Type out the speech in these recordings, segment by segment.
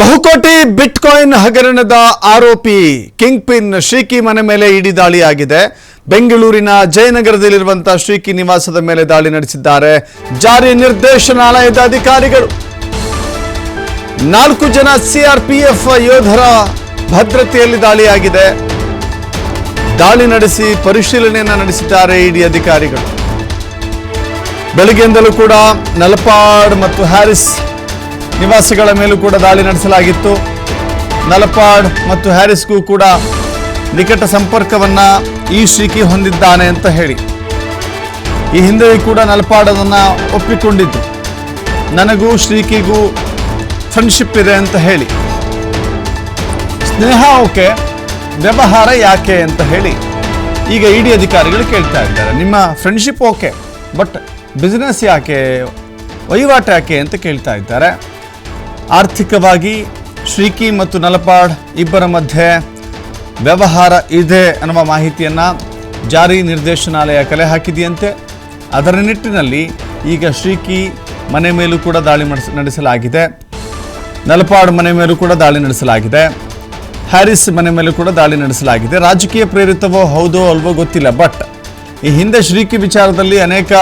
ಬಹುಕೋಟಿ ಬಿಟ್ಕಾಯಿನ್ ಹಗರಣದ ಆರೋಪಿ ಕಿಂಗ್ ಪಿನ್ ಶ್ರೀಕಿ ಮನೆ ಮೇಲೆ ಇಡಿ ದಾಳಿಯಾಗಿದೆ. ಬೆಂಗಳೂರಿನ ಜಯನಗರದಲ್ಲಿರುವಂತಹ ಶ್ರೀಕಿ ನಿವಾಸದ ಮೇಲೆ ದಾಳಿ ನಡೆಸಿದ್ದಾರೆ ಜಾರಿ ನಿರ್ದೇಶನಾಲಯದ ಅಧಿಕಾರಿಗಳು. 4 ಜನ ಸಿಆರ್ಪಿಎಫ್ ಯೋಧರ ಭದ್ರತೆಯಲ್ಲಿ ದಾಳಿಯಾಗಿದೆ. ದಾಳಿ ನಡೆಸಿ ಪರಿಶೀಲನೆಯನ್ನು ನಡೆಸಿದ್ದಾರೆ ಇಡಿ ಅಧಿಕಾರಿಗಳು. ಬೆಳಗ್ಗೆಯಿಂದಲೂ ಕೂಡ ನಲಪಾಡ್ ಮತ್ತು ಹ್ಯಾರಿಸ್ ನಿವಾಸಿಗಳ ಮೇಲೂ ಕೂಡ ದಾಳಿ ನಡೆಸಲಾಗಿತ್ತು. ನಲಪಾಡ್ ಮತ್ತು ಹ್ಯಾರಿಸ್ಗೂ ಕೂಡ ನಿಕಟ ಸಂಪರ್ಕವನ್ನ ಈ ಶ್ರೀಕಿ ಹೊಂದಿದ್ದಾನೆ ಅಂತ ಹೇಳಿ ಈ ಹಿಂದೆ ಕೂಡ ನಲಪಾಡ್ ಅದನ್ನ ಒಪ್ಪಿಕೊಂಡಿದ್ದು, ನನಗೂ ಶ್ರೀಕಿಗೂ ಫ್ರೆಂಡ್ಶಿಪ್ ಇದೆ ಅಂತ ಹೇಳಿ. ಸ್ನೇಹ ಓಕೆ, ವ್ಯವಹಾರ ಯಾಕೆ ಅಂತ ಹೇಳಿ ಈಗ ಇಡಿ ಅಧಿಕಾರಿಗಳು ಕೇಳ್ತಾ ಇದ್ದಾರೆ. ನಿಮ್ಮ ಫ್ರೆಂಡ್ಶಿಪ್ ಓಕೆ, ಬಟ್ ಬಿಸ್ನೆಸ್ ಯಾಕೆ, ವಹಿವಾಟು ಯಾಕೆ ಅಂತ ಕೇಳ್ತಾ ಇದ್ದಾರೆ. ಆರ್ಥಿಕವಾಗಿ ಶ್ರೀಕಿ ಮತ್ತು ನಲಪಾಡ್ ಇಬ್ಬರ ಮಧ್ಯೆ ವ್ಯವಹಾರ ಇದೆ ಅನ್ನುವ ಮಾಹಿತಿಯನ್ನು ಜಾರಿ ನಿರ್ದೇಶನಾಲಯ ಕಲೆ ಹಾಕಿದೆಯಂತೆ. ಅದರ ನಿಟ್ಟಿನಲ್ಲಿ ಈಗ ಶ್ರೀಕಿ ಮನೆ ಮೇಲೂ ಕೂಡ ದಾಳಿ ನಡೆಸಲಾಗಿದೆ. ನಲಪಾಡ್ ಮನೆ ಮೇಲೂ ಕೂಡ ದಾಳಿ ನಡೆಸಲಾಗಿದೆ. ಹ್ಯಾರಿಸ್ ಮನೆ ಮೇಲೂ ಕೂಡ ದಾಳಿ ನಡೆಸಲಾಗಿದೆ. ರಾಜಕೀಯ ಪ್ರೇರಿತವೋ ಹೌದೋ ಅಲ್ವೋ ಗೊತ್ತಿಲ್ಲ, ಬಟ್ ಈ ಹಿಂದೆ ಶ್ರೀಕಿ ವಿಚಾರದಲ್ಲಿ ಅನೇಕ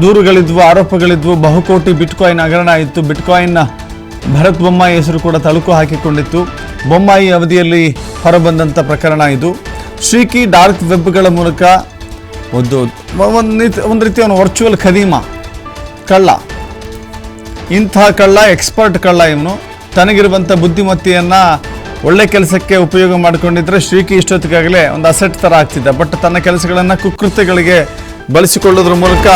ದೂರುಗಳಿದ್ವು, ಆರೋಪಗಳಿದ್ವು. ಬಹುಕೋಟಿ ಬಿಟ್ಕಾಯಿನ್ ಹಗರಣ ಇತ್ತು. ಬಿಟ್ಕಾಯಿನ್ ಭರತ್ ಬೊಮ್ಮಾಯಿ ಹೆಸರು ಕೂಡ ತಳುಕು ಹಾಕಿಕೊಂಡಿತ್ತು. ಬೊಮ್ಮಾಯಿ ಅವಧಿಯಲ್ಲಿ ಹೊರಬಂದಂಥ ಪ್ರಕರಣ ಇದು. ಶ್ರೀಕಿ ಡಾರ್ಕ್ ವೆಬ್ಗಳ ಮೂಲಕ ಒಂದು ರೀತಿ ಅವನು ವರ್ಚುವಲ್ ಖದೀಮ, ಕಳ್ಳ. ಇಂಥ ಕಳ್ಳ, ಎಕ್ಸ್ಪರ್ಟ್ ಕಳ್ಳ ಇವನು. ತನಗಿರುವಂಥ ಬುದ್ಧಿಮತ್ತೆಯನ್ನು ಒಳ್ಳೆ ಕೆಲಸಕ್ಕೆ ಉಪಯೋಗ ಮಾಡಿಕೊಂಡಿದ್ರೆ ಶ್ರೀಕಿ ಇಷ್ಟೊತ್ತಿಗಾಗಲೇ ಒಂದು ಅಸೆಟ್ ಥರ ಆಗ್ತಿದ್ದ. ಬಟ್ ತನ್ನ ಕೆಲಸಗಳನ್ನು ಕುಕೃತ್ಯಗಳಿಗೆ ಬಳಸಿಕೊಳ್ಳೋದ್ರ ಮೂಲಕ